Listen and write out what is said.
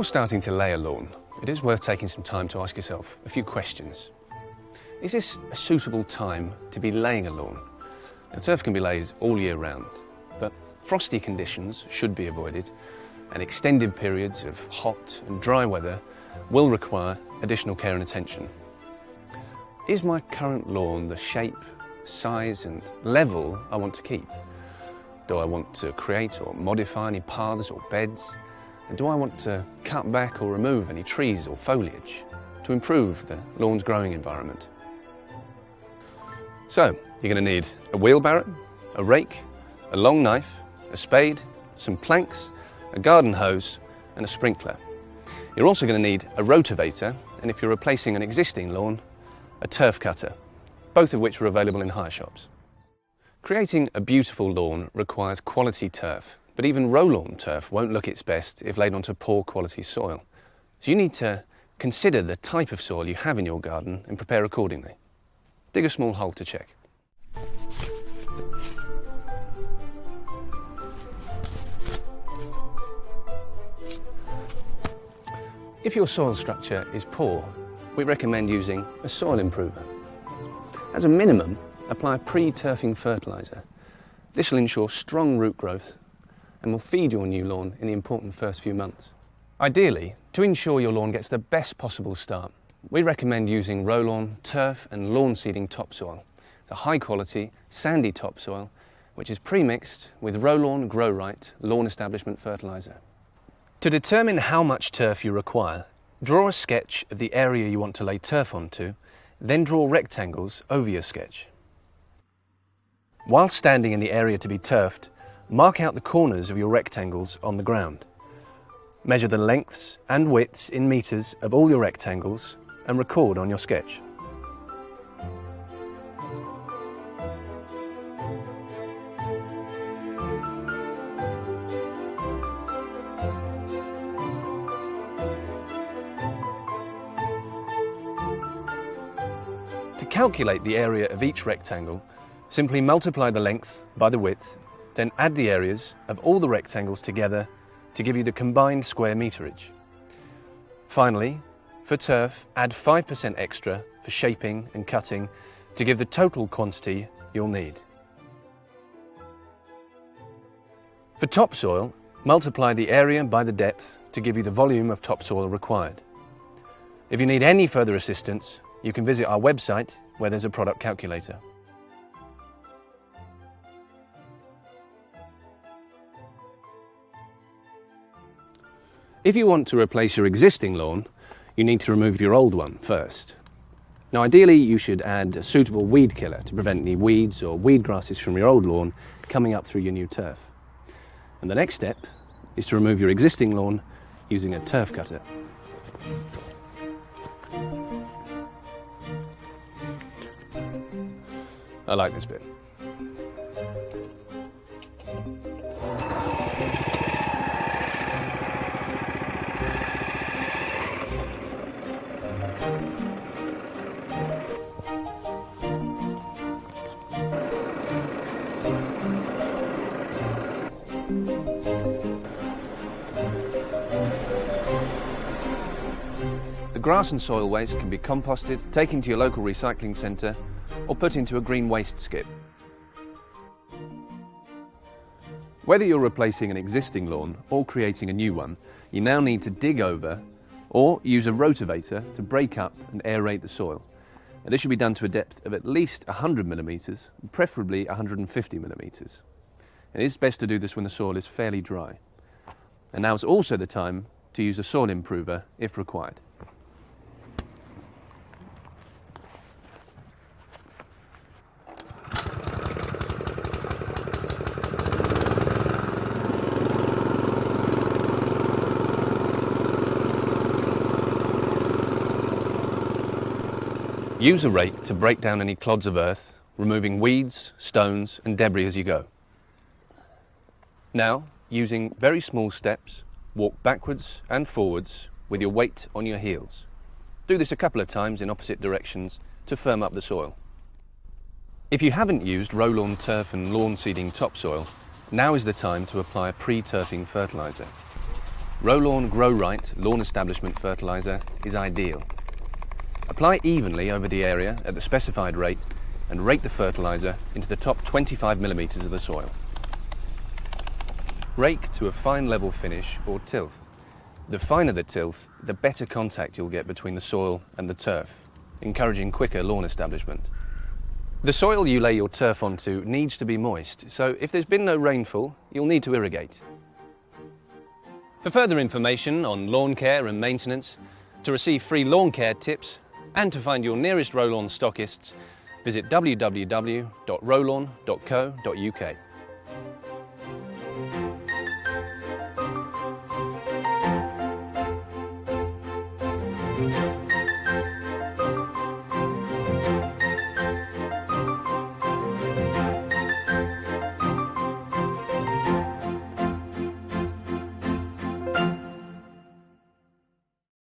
Before starting to lay a lawn, it is worth taking some time to ask yourself a few questions. Is this a suitable time to be laying a lawn? Now, turf can be laid all year round, but frosty conditions should be avoided, and extended periods of hot and dry weather will require additional care and attention. Is my current lawn the shape, size and level I want to keep? Do I want to create or modify any paths or beds? And do I want to cut back or remove any trees or foliage to improve the lawn's growing environment? So, you're going to need a wheelbarrow, a rake, a long knife, a spade, some planks, a garden hose and a sprinkler. You're also going to need a rotavator, and if you're replacing an existing lawn, a turf cutter, both of which are available in hire shops. Creating a beautiful lawn requires quality turf, but even Rolawn turf won't look its best if laid onto poor quality soil. So you need to consider the type of soil you have in your garden and prepare accordingly. Dig a small hole to check. If your soil structure is poor, we recommend using a soil improver. As a minimum, apply a pre-turfing fertiliser. This will ensure strong root growth and will feed your new lawn in the important first few months. Ideally, to ensure your lawn gets the best possible start, we recommend using Rolawn turf and lawn seeding topsoil. It's a high quality, sandy topsoil, which is pre-mixed with Rolawn Grow Right lawn establishment fertiliser. To determine how much turf you require, draw a sketch of the area you want to lay turf onto, then draw rectangles over your sketch. While standing in the area to be turfed, mark out the corners of your rectangles on the ground. Measure the lengths and widths in metres of all your rectangles and record on your sketch. To calculate the area of each rectangle, simply multiply the length by the width, then add the areas of all the rectangles together to give you the combined square meterage. Finally, for turf, add 5% extra for shaping and cutting to give the total quantity you'll need. For topsoil, multiply the area by the depth to give you the volume of topsoil required. If you need any further assistance, you can visit our website where there's a product calculator. If you want to replace your existing lawn, you need to remove your old one first. Now ideally you should add a suitable weed killer to prevent any weeds or weed grasses from your old lawn coming up through your new turf. And the next step is to remove your existing lawn using a turf cutter. I like this bit. The grass and soil waste can be composted, taken to your local recycling centre, or put into a green waste skip. Whether you're replacing an existing lawn or creating a new one, you now need to dig over or use a rotavator to break up and aerate the soil. And this should be done to a depth of at least 100 millimetres, preferably 150 millimetres. It is best to do this when the soil is fairly dry. And now is also the time to use a soil improver if required. Use a rake to break down any clods of earth, removing weeds, stones and debris as you go. Now, using very small steps, walk backwards and forwards with your weight on your heels. Do this a couple of times in opposite directions to firm up the soil. If you haven't used Rolawn turf and lawn seeding topsoil, now is the time to apply a pre-turfing fertiliser. Rolawn Grow Right Lawn Establishment Fertiliser is ideal. Apply evenly over the area at the specified rate and rake the fertiliser into the top 25mm of the soil. Rake to a fine level finish or tilth. The finer the tilth, the better contact you'll get between the soil and the turf, encouraging quicker lawn establishment. The soil you lay your turf onto needs to be moist, so if there's been no rainfall, you'll need to irrigate. For further information on lawn care and maintenance, to receive free lawn care tips, and to find your nearest Rolawn stockists, visit www.rolawn.co.uk.